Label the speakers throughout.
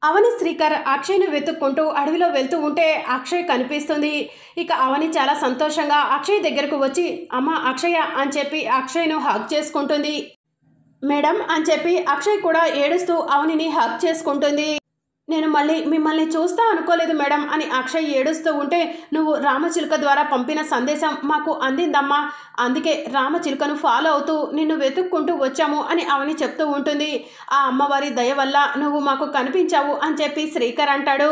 Speaker 1: అవని శ్రీకర్ అక్షయ్ను వెతుక్కుంటూ అడవిలో వెళ్తూ ఉంటే అక్షయ్ కనిపిస్తుంది. ఇక అవని చాలా సంతోషంగా అక్షయ్ దగ్గరకు వచ్చి అమ్మ అక్షయ అని చెప్పి అక్షయ్ను హగ్ చేసుకుంటుంది. మేడం అని చెప్పి అక్షయ్ కూడా ఏడుస్తూ అవనిని హగ్ చేసుకుంటుంది. నేను మళ్ళీ మిమ్మల్ని చూస్తా అనుకోలేదు మేడం అని అక్షయ్ ఏడుస్తూ ఉంటే నువ్వు రామచిలుక ద్వారా పంపిన సందేశం మాకు అందిందమ్మా, అందుకే రామచిలుకను ఫాలో అవుతూ నిన్ను వెతుక్కుంటూ వచ్చాము అని అవని చెప్తూ ఉంటుంది. ఆ అమ్మవారి దయ వల్ల నువ్వు మాకు కనిపించావు అని చెప్పి శ్రీకర్ అంటాడు.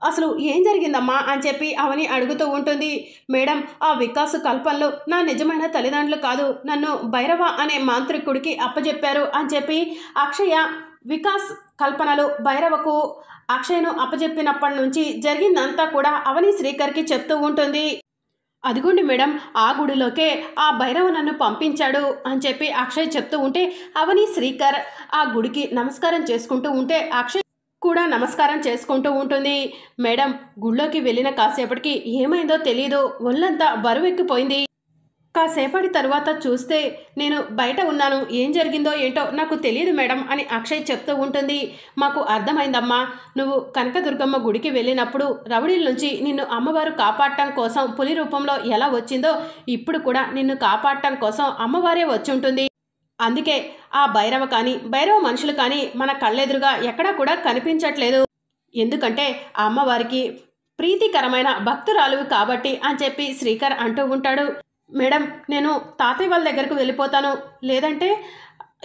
Speaker 1: అసలు ఏం జరిగిందమ్మా అని చెప్పి అవని అడుగుతూ ఉంటుంది. మేడం ఆ వికాస్ కల్పనలు నా నిజమైన తల్లిదండ్రులు కాదు, నన్ను భైరవ అనే మాంత్రికుడికి అప్పచెప్పారు అని చెప్పి అక్షయ వికాస్ కల్పనలు భైరవకు అక్షయ్ను అప్పచెప్పినప్పటి నుంచి జరిగిందంతా కూడా అవని శ్రీకర్కి చెప్తూ ఉంటుంది. అదిగోండి మేడం ఆ గుడిలోకే ఆ భైరవ నన్ను పంపించాడు అని చెప్పి అక్షయ్ చెప్తూ ఉంటే అవని శ్రీకర్ ఆ గుడికి నమస్కారం చేసుకుంటూ ఉంటే అక్షయ్ కూడా నమస్కారం చేసుకుంటూ ఉంటుంది. మేడం గుళ్ళోకి వెళ్ళిన కాసేపటికి ఏమైందో తెలీదు, ఒళ్ళంతా బరువెక్కిపోయింది. కాసేపటి తరువాత చూస్తే నేను బయట ఉన్నాను, ఏం జరిగిందో ఏంటో నాకు తెలియదు మేడం అని అక్షయ్ చెప్తూ ఉంటుంది. మాకు అర్థమైందమ్మా, నువ్వు కనకదుర్గమ్మ గుడికి వెళ్ళినప్పుడు రౌడీల నుంచి నిన్ను అమ్మవారు కాపాడటం కోసం పులి రూపంలో ఎలా వచ్చిందో ఇప్పుడు కూడా నిన్ను కాపాడటం కోసం అమ్మవారే వచ్చి ఉంటుంది. అందుకే ఆ భైరవ కానీ భైరవ మనుషులు కానీ మన కళ్ళెదురుగా ఎక్కడా కూడా కనిపించట్లేదు, ఎందుకంటే ఆ అమ్మవారికి ప్రీతికరమైన భక్తురాలువి కాబట్టి అని చెప్పి శ్రీకర్ అంటూ ఉంటాడు. మేడం నేను తాతయ్య వాళ్ళ దగ్గరకు వెళ్ళిపోతాను, లేదంటే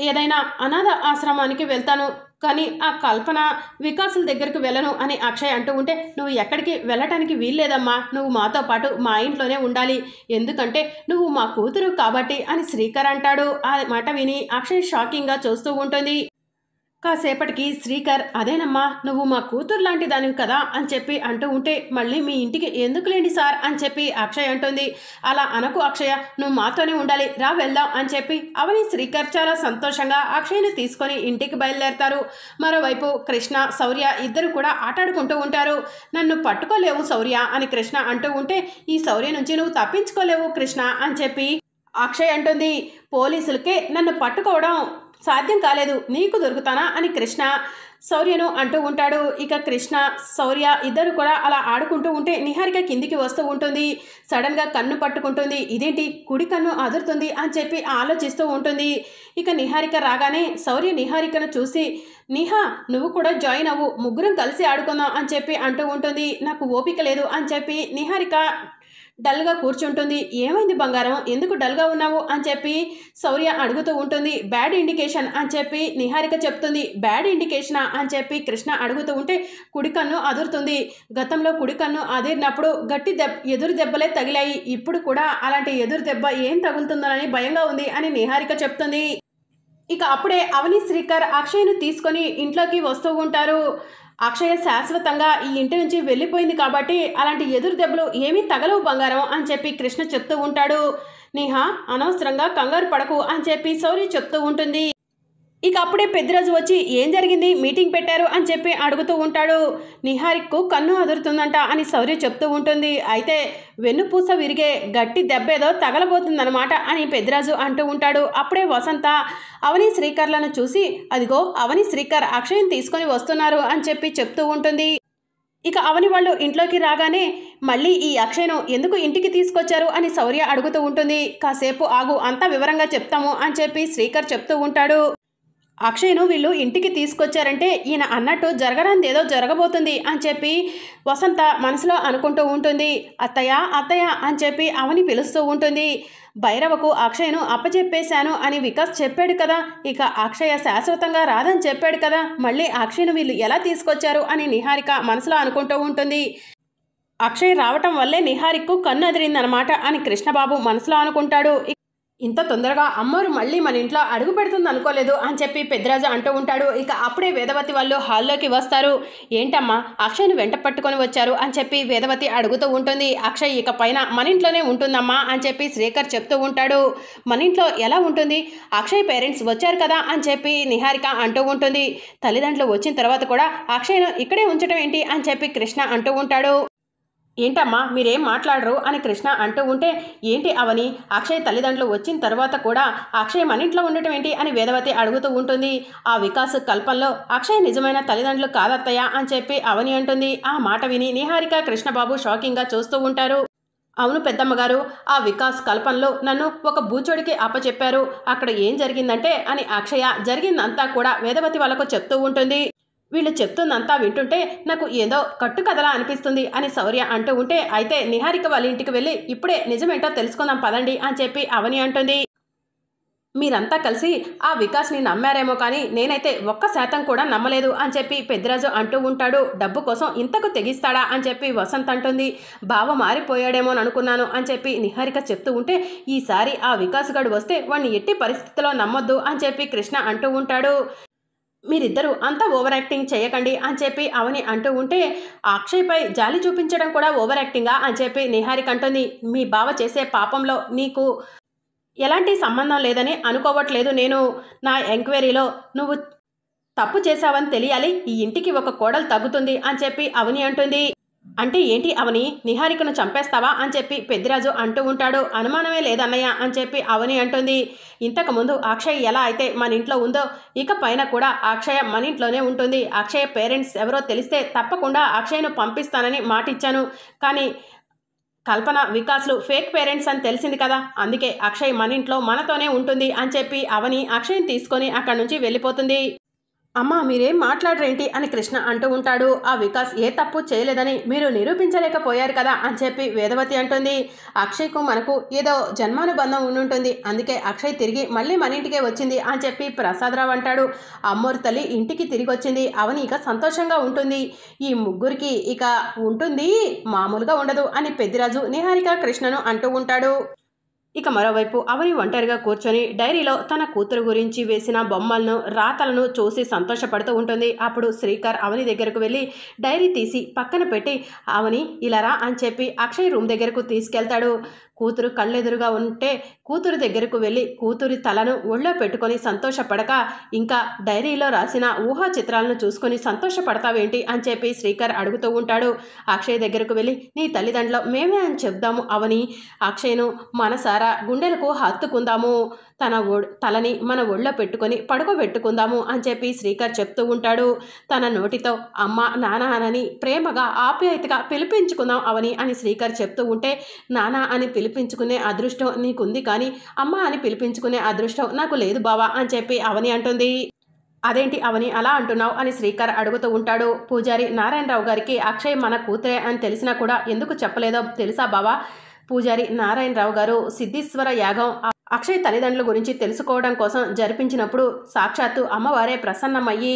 Speaker 1: ఏదైనా అనాథ ఆశ్రమానికి వెళ్తాను, కానీ ఆ కల్పన వికాసుల దగ్గరకు వెళ్ళను అని అక్షయ్ అంటూ ఉంటే నువ్వు ఎక్కడికి వెళ్ళటానికి వీల్లేదమ్మా, నువ్వు మాతో పాటు మా ఇంట్లోనే ఉండాలి, ఎందుకంటే నువ్వు మా కూతురు కాబట్టి అని శ్రీకర్ అంటాడు. ఆ మాట విని అక్షయ్ షాకింగ్గా చూస్తూ ఉంటుంది. కాసేపటికి శ్రీకర్ అదేనమ్మా నువ్వు మా కూతురు లాంటి దానివి కదా అని చెప్పి అంటూ ఉంటే మళ్ళీ మీ ఇంటికి ఎందుకులేండి సార్ అని చెప్పి అక్షయ్ అంటుంది. అలా అనకు అక్షయ, నువ్వు మాతోనే ఉండాలి, రా వెళ్దాం అని చెప్పి అవని శ్రీకర్ చాలా సంతోషంగా అక్షయ్ని తీసుకొని ఇంటికి బయలుదేరతారు. మరోవైపు కృష్ణ శౌర్య ఇద్దరు కూడా ఆటాడుకుంటూ ఉంటారు. నన్ను పట్టుకోలేవు శౌర్య అని కృష్ణ అంటూ ఉంటే ఈ శౌర్య నుంచి నువ్వు తప్పించుకోలేవు కృష్ణ అని చెప్పి అక్షయ్ అంటుంది. పోలీసులకే నన్ను పట్టుకోవడం సాధ్యం కాలేదు, నీకు దొరుకుతానా అని కృష్ణ శౌర్యను అంటూ ఉంటాడు. ఇక కృష్ణ శౌర్య ఇద్దరు కూడా అలా ఆడుకుంటూ ఉంటే నిహారిక కిందికి వస్తూ ఉంటుంది. సడన్గా కన్ను పట్టుకుంటుంది. ఇదేంటి కుడి కన్ను అదురుతుంది అని చెప్పి ఆలోచిస్తూ ఉంటుంది. ఇక నిహారిక రాగానే శౌర్య నిహారికను చూసి నిహా నువ్వు కూడా జాయిన్ అవ్వు, ముగ్గురం కలిసి ఆడుకుందాం అని చెప్పి అంటూ ఉంటుంది. నాకు ఓపిక లేదు అని చెప్పి నిహారిక డల్గా కూర్చుంటుంది. ఏమైంది బంగారం, ఎందుకు డల్గా ఉన్నావు అని చెప్పి శౌర్య అడుగుతూ ఉంటుంది. బ్యాడ్ ఇండికేషన్ అని చెప్పి నిహారిక చెప్తుంది. బ్యాడ్ ఇండికేషనా అని చెప్పి కృష్ణ అడుగుతూ ఉంటే కుడి కన్ను అదురుతుంది. గతంలో కుడి కన్ను అదిరినప్పుడు గట్టి ఎదురు దెబ్బలే తగిలాయి, ఇప్పుడు కూడా అలాంటి ఎదురు దెబ్బ ఏం తగులుతుందోనని భయంగా ఉంది అని నిహారిక చెప్తుంది. ఇక అప్పుడే అవని శ్రీకర్ అక్షయ్ను తీసుకొని ఇంట్లోకి వస్తూ ఉంటారు. అక్షయ శాశ్వతంగా ఈ ఇంటి నుంచి వెళ్ళిపోయింది కాబట్టి అలాంటి ఎదురు దెబ్బలు ఏమీ తగలవు బంగారం అని చెప్పి కృష్ణ చెప్తూ ఉంటాడు. నిహా అనవసరంగా కంగారు పడకు అని చెప్పి శౌర్య చెప్తూ ఉంటుంది. ఇక అప్పుడే పెద్దిరాజు వచ్చి ఏం జరిగింది, మీటింగ్ పెట్టారు అని చెప్పి అడుగుతూ ఉంటాడు. నిహారికకు కన్ను అదురుతుందంట అని శౌర్య చెప్తూ ఉంటుంది. అయితే వెన్నుపూస విరిగే గట్టి దెబ్బేదో తగలబోతుందన్నమాట అని పెద్దిరాజు అంటూ ఉంటాడు. అప్పుడే వసంత అవని శ్రీకర్లను చూసి అదిగో అవని శ్రీకర్ అక్షయ్ని తీసుకొని వస్తున్నారు అని చెప్పి చెప్తూ ఉంటుంది. ఇక అవని వాళ్ళు ఇంట్లోకి రాగానే మళ్ళీ ఈ అక్షయ్ను ఎందుకు ఇంటికి తీసుకొచ్చారు అని శౌర్య అడుగుతూ ఉంటుంది. కాసేపు ఆగు, అంతా వివరంగా చెప్తాము అని చెప్పి శ్రీకర్ చెప్తూ ఉంటాడు. అక్షయ్ను వీళ్ళు ఇంటికి తీసుకొచ్చారంటే ఈయన అన్నట్టు జరగరాందేదో జరగబోతుంది అని చెప్పి వసంత మనసులో అనుకుంటూ ఉంటుంది. అత్తయ్య అత్తయ్య అని చెప్పి అవని పిలుస్తూ ఉంటుంది. భైరవకు అక్షయ్ను అప్పచెప్పేశాను అని వికాస్ చెప్పాడు కదా, ఇక అక్షయ శాశ్వతంగా రాదని చెప్పాడు కదా, మళ్ళీ అక్షయ్ను వీళ్ళు ఎలా తీసుకొచ్చారు అని నిహారిక మనసులో అనుకుంటూ ఉంటుంది. అక్షయ్ రావటం వల్లే నిహారికకు కన్ను అదిరిందనమాట అని కృష్ణబాబు మనసులో అనుకుంటాడు. ఇంత తొందరగా అమ్మోరు మళ్ళీ మన ఇంట్లో అడుగు పెడుతుంది అనుకోలేదు అని చెప్పి పెద్దరాజు అంటూ ఉంటాడు. ఇక అప్పుడే వేదవతి వాళ్ళు హాల్లోకి వస్తారు. ఏంటమ్మా అక్షయ్ను వెంట పట్టుకొని వచ్చారు అని చెప్పి వేదవతి అడుగుతూ ఉంటుంది. అక్షయ్ ఇక పైన మన ఇంట్లోనే ఉంటుందమ్మా అని చెప్పి శ్రీకర్ చెప్తూ ఉంటాడు. మన ఇంట్లో ఎలా ఉంటుంది, అక్షయ్ పేరెంట్స్ వచ్చారు కదా అని చెప్పి నిహారిక అంటూ ఉంటుంది. తల్లిదండ్రులు వచ్చిన తర్వాత కూడా అక్షయ్ను ఇక్కడే ఉంచడం ఏంటి అని చెప్పి కృష్ణ అంటూ ఉంటాడు. ఏంటమ్మా మీరేం మాట్లాడరు అని కృష్ణ అంటూ ఉంటే, ఏంటి అవని, అక్షయ్ తల్లిదండ్రులు వచ్చిన తర్వాత కూడా అక్షయ్ మన ఇంట్లో ఉండటం ఏంటి అని వేదవతి అడుగుతూ ఉంటుంది. ఆ వికాస్ కల్పంలో అక్షయ్ నిజమైన తల్లిదండ్రులు కాదత్తయ్య అని చెప్పి అవని అంటుంది. ఆ మాట విని నిహారిక కృష్ణబాబు షాకింగ్గా చూస్తూ ఉంటారు. అవును పెద్దమ్మగారు, ఆ వికాస్ కల్పంలో నన్ను ఒక బూచోడికి అప్పచెప్పారు. అక్కడ ఏం జరిగిందంటే అని అక్షయ జరిగిందంతా కూడా వేదవతి వాళ్ళకు చెప్తూ ఉంటుంది. వీళ్ళు చెప్తుందంతా వింటుంటే నాకు ఏదో కట్టుకథలా అనిపిస్తుంది అని శౌర్య అంటూ ఉంటే, అయితే నిహారిక వాళ్ళ ఇంటికి వెళ్ళి ఇప్పుడే నిజమేంటో తెలుసుకుందాం పదండి అని చెప్పి అవని అంటుంది. మీరంతా కలిసి ఆ వికాస్ని నమ్మారేమో కానీ నేనైతే 1% కూడా నమ్మలేదు అని చెప్పి పెద్దిరాజు అంటూ ఉంటాడు. డబ్బు కోసం ఇంతకు తెగిస్తాడా అని చెప్పి వసంత్ అంటుంది. బావ మారిపోయాడేమో అనుకున్నాను అని చెప్పి నిహారిక చెప్తూ ఉంటే, ఈసారి ఆ వికాస్ గడు వస్తే వాడిని ఎట్టి పరిస్థితిలో నమ్మొద్దు అని చెప్పి కృష్ణ అంటూ ఉంటాడు. మీరిద్దరూ అంతా ఓవర్ యాక్టింగ్ చేయకండి అని చెప్పి అవని అంటూ ఉంటే, అక్షయ్పై జాలి చూపించడం కూడా ఓవర్ యాక్టింగా అని చెప్పి నిహారిక అంటుంది. మీ బావ చేసే పాపంలో నీకు ఎలాంటి సంబంధం లేదని అనుకోవట్లేదు. నేను నా ఎంక్వైరీలో నువ్వు తప్పు చేశావని తెలియాలి. ఈ ఇంటికి ఒక కోడలు తగ్గుతుంది అని చెప్పి అవని అంటుంది. అంటే ఏంటి అవని, నిహారికను చంపేస్తావా అని చెప్పి పెద్దిరాజు అంటూ ఉంటాడు. అనుమానమే లేదన్నయ్య అని చెప్పి అవని అంటుంది. ఇంతకుముందు అక్షయ్ ఎలా అయితే మన ఇంట్లో ఉందో ఇక పైన కూడా అక్షయ మన ఇంట్లోనే ఉంటుంది. అక్షయ పేరెంట్స్ ఎవరో తెలిస్తే తప్పకుండా అక్షయ్ను పంపిస్తానని మాటిచ్చాను. కానీ కల్పన వికాస్లు ఫేక్ పేరెంట్స్ అని తెలిసింది కదా, అందుకే అక్షయ్ మన ఇంట్లో మనతోనే ఉంటుంది అని చెప్పి అవని అక్షయ్ని తీసుకొని అక్కడి నుంచి వెళ్ళిపోతుంది. అమ్మా మీరేం మాట్లాడరేంటి అని కృష్ణ అంటూ ఉంటాడు. ఆ వికాస్ ఏ తప్పు చేయలేదని మీరు నిరూపించలేకపోయారు కదా అని చెప్పి వేదవతి అంటుంది. అక్షయ్కు మనకు ఏదో జన్మానుబంధం ఉండుంటుంది, అందుకే అక్షయ్ తిరిగి మళ్ళీ మన ఇంటికే వచ్చింది అని చెప్పి ప్రసాదరావు అంటాడు. అమ్మోరు తల్లి ఇంటికి తిరిగి వచ్చింది, అవని ఇక సంతోషంగా ఉంటుంది, ఈ ముగ్గురికి ఇక ఉంటుంది, మామూలుగా ఉండదు అని పెద్దిరాజు నిహారిక కృష్ణను అంటూ ఉంటాడు. ఇక మరోవైపు అవని ఒంటరిగా కూర్చొని డైరీలో తన కూతురు గురించి వేసిన బొమ్మలను రాతలను చూసి సంతోషపడుతూ ఉంటుంది. అప్పుడు శ్రీకర్ అవని దగ్గరకు వెళ్ళి డైరీ తీసి పక్కన పెట్టి, అవని ఇలారా అని చెప్పి అక్షయ్ రూమ్ దగ్గరకు తీసుకెళ్తాడు. కూతురు కళ్ళెదురుగా ఉంటే కూతురు దగ్గరకు వెళ్ళి కూతురి తలను ఒళ్ళో పెట్టుకొని సంతోషపడక, ఇంకా డైరీలో రాసిన ఊహా చిత్రాలను చూసుకొని సంతోషపడతావేంటి అని చెప్పి శ్రీకర్ అడుగుతూ ఉంటాడు. అక్షయ్ దగ్గరకు వెళ్ళి నీ తల్లిదండ్రులు మేమే అని చెప్దాము అవని, అక్షయ్ను మనసారా గుండెలకు హత్తుకుందాము, తన తలని మన ఒళ్ళో పెట్టుకొని పడుకోబెట్టుకుందాము అని చెప్పి శ్రీకర్ చెప్తూ ఉంటాడు. తన నోటితో అమ్మ నాన్న అని ప్రేమగా ఆప్యాయతగా పిలిపించుకుందాం అవని అని శ్రీకర్ చెప్తూ ఉంటే, నాన్న అని పిలిపించుకునే అదృష్టం నీకుంది కానీ అమ్మ అని పిలిపించుకునే అదృష్టం నాకు లేదు బావా అని చెప్పి అవని అంటుంది. అదేంటి అవని అలా అంటున్నావు అని శ్రీకర్ అడుగుతూ ఉంటాడు. పూజారి నారాయణరావు గారికి అక్షయ్ మన కూతురే అని తెలిసినా కూడా ఎందుకు చెప్పలేదో తెలుసా బావా? పూజారి నారాయణరావు గారు సిద్ధీశ్వర యాగం అక్షయ్ తల్లిదండ్రుల గురించి తెలుసుకోవడం కోసం జరిపించినప్పుడు సాక్షాత్తు అమ్మవారే ప్రసన్నమయ్యి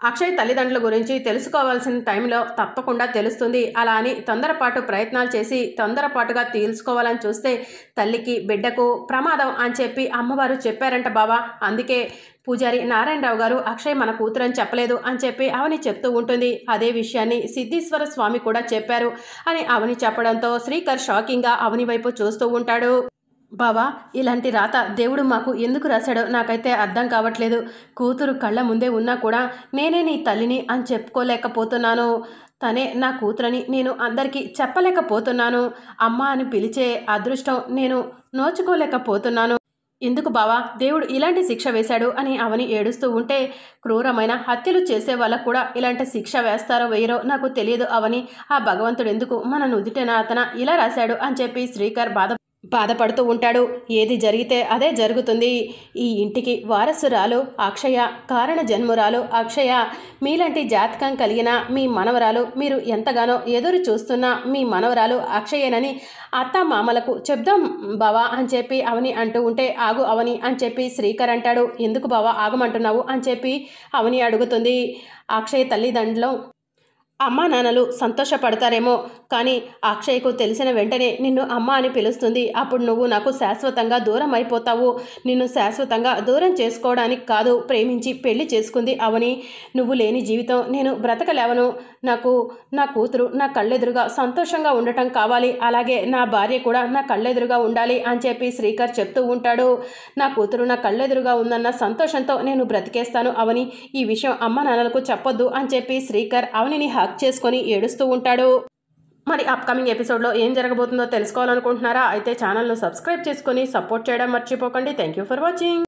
Speaker 1: అక్షయ్ తల్లిదండ్రుల గురించి తెలుసుకోవాల్సిన టైంలో తప్పకుండా తెలుస్తుంది, అలా అని తొందరపాటు ప్రయత్నాలు చేసి తొందరపాటుగా తెలుసుకోవాలని చూస్తే తల్లికి బిడ్డకు ప్రమాదం అని చెప్పి అమ్మవారు చెప్పారంట బావా, అందుకే పూజారి నారాయణరావు గారు అక్షయ్ మన కూతురని చెప్పలేదు అని చెప్పి అవని చెప్తూ ఉంటుంది. అదే విషయాన్ని సిద్ధీశ్వర స్వామి కూడా చెప్పారు అని అవని చెప్పడంతో శ్రీకర్ షాకింగ్గా అవని వైపు చూస్తూ ఉంటాడు. బావా ఇలాంటి రాత దేవుడు మాకు ఎందుకు రాశాడో నాకైతే అర్థం కావట్లేదు. కూతురు కళ్ళ ముందే ఉన్నా కూడా నేనే నీ తల్లిని అని చెప్పుకోలేకపోతున్నాను, తనే నా కూతురని నేను అందరికీ చెప్పలేకపోతున్నాను, అమ్మ అని పిలిచే అదృష్టం నేను నోచుకోలేకపోతున్నాను. ఎందుకు బావా దేవుడు ఇలాంటి శిక్ష వేశాడు అని అవని ఏడుస్తూ ఉంటే, క్రూరమైన హత్యలు చేసే వాళ్ళకు కూడా ఇలాంటి శిక్ష వేస్తారో వేయరో నాకు తెలియదు అవని, ఆ భగవంతుడు ఎందుకు మన నుదిటన అతన ఇలా రాశాడు అని చెప్పి శ్రీకర్ బాధపడుతూ ఉంటాడు. ఏది జరిగితే అదే జరుగుతుంది. ఈ ఇంటికి వారసురాలు అక్షయ, కారణ జన్మురాలు అక్షయ, మీలాంటి జాతకం కలిగిన మీ మనవరాలు, మీరు ఎంతగానో ఎదురు చూస్తున్న మీ మనవరాలు అక్షయేనని అత్త మామలకు చెప్దాం బావా అని చెప్పి అవని అంటూ ఉంటే, ఆగు అవని అని చెప్పి శ్రీకర్ అంటాడు. ఎందుకు బావా ఆగమంటున్నావు అని చెప్పి అవని అడుగుతుంది. అక్షయ్ తల్లిదండ్రులు అమ్మా నాన్నలు సంతోషపడతారేమో కానీ అక్షయ్కు తెలిసిన వెంటనే నిన్ను అమ్మ అని పిలుస్తుంది, అప్పుడు నువ్వు నాకు శాశ్వతంగా దూరం అయిపోతావు. నిన్ను శాశ్వతంగా దూరం చేసుకోవడానికి కాదు ప్రేమించి పెళ్లి చేసుకుంది అవని, నువ్వు లేని జీవితం నేను బ్రతకలేవను. నాకు నా కూతురు నా కళ్ళెదురుగా సంతోషంగా ఉండటం కావాలి, అలాగే నా భార్య కూడా నా కళ్ళెదురుగా ఉండాలి అని చెప్పి శ్రీకర్ చెప్తూ ఉంటాడు. నా కూతురు నా కళ్ళెదురుగా ఉందన్న సంతోషంతో నేను బ్రతికేస్తాను అవని, ఈ విషయం అమ్మ నాన్నలకు చెప్పొద్దు అని చెప్పి శ్రీకర్ అవనిని చేసుకొని ఏడుస్తూ ఉంటాడు. మరి అప్కమింగ్ ఎపిసోడ్లో ఏం జరగబోతుందో తెలుసుకోవాలనుకుంటున్నారా? అయితే ఛానల్ను సబ్స్క్రైబ్ చేసుకొని సపోర్ట్ చేయడం మర్చిపోకండి. Thank you for watching.